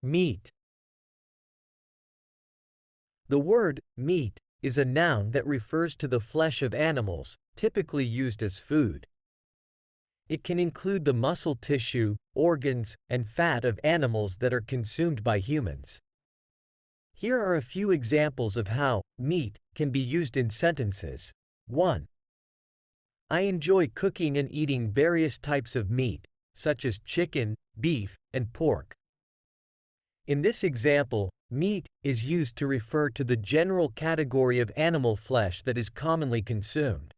Meat. The word meat is a noun that refers to the flesh of animals, typically used as food. It can include the muscle tissue, organs, and fat of animals that are consumed by humans. Here are a few examples of how meat can be used in sentences. 1. I enjoy cooking and eating various types of meat, such as chicken, beef, and pork. In this example, meat is used to refer to the general category of animal flesh that is commonly consumed.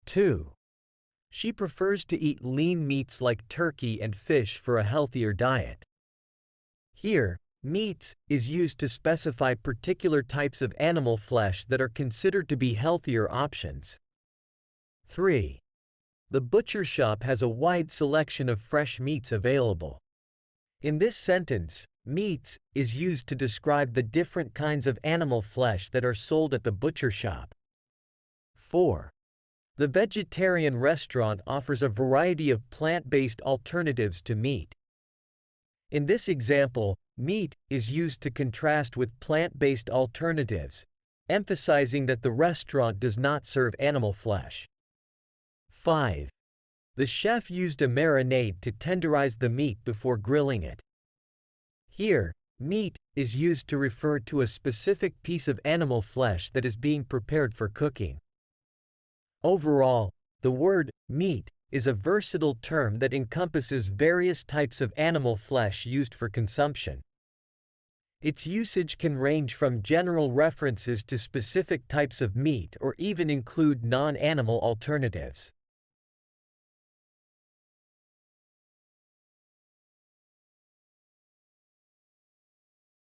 2. She prefers to eat lean meats like turkey and fish for a healthier diet. Here, meats is used to specify particular types of animal flesh that are considered to be healthier options. 3. The butcher shop has a wide selection of fresh meats available. In this sentence, meats is used to describe the different kinds of animal flesh that are sold at the butcher shop. 4. The vegetarian restaurant offers a variety of plant-based alternatives to meat. In this example, meat is used to contrast with plant-based alternatives, emphasizing that the restaurant does not serve animal flesh. 5. The chef used a marinade to tenderize the meat before grilling it. Here, meat is used to refer to a specific piece of animal flesh that is being prepared for cooking. Overall, the word meat is a versatile term that encompasses various types of animal flesh used for consumption. Its usage can range from general references to specific types of meat or even include non-animal alternatives.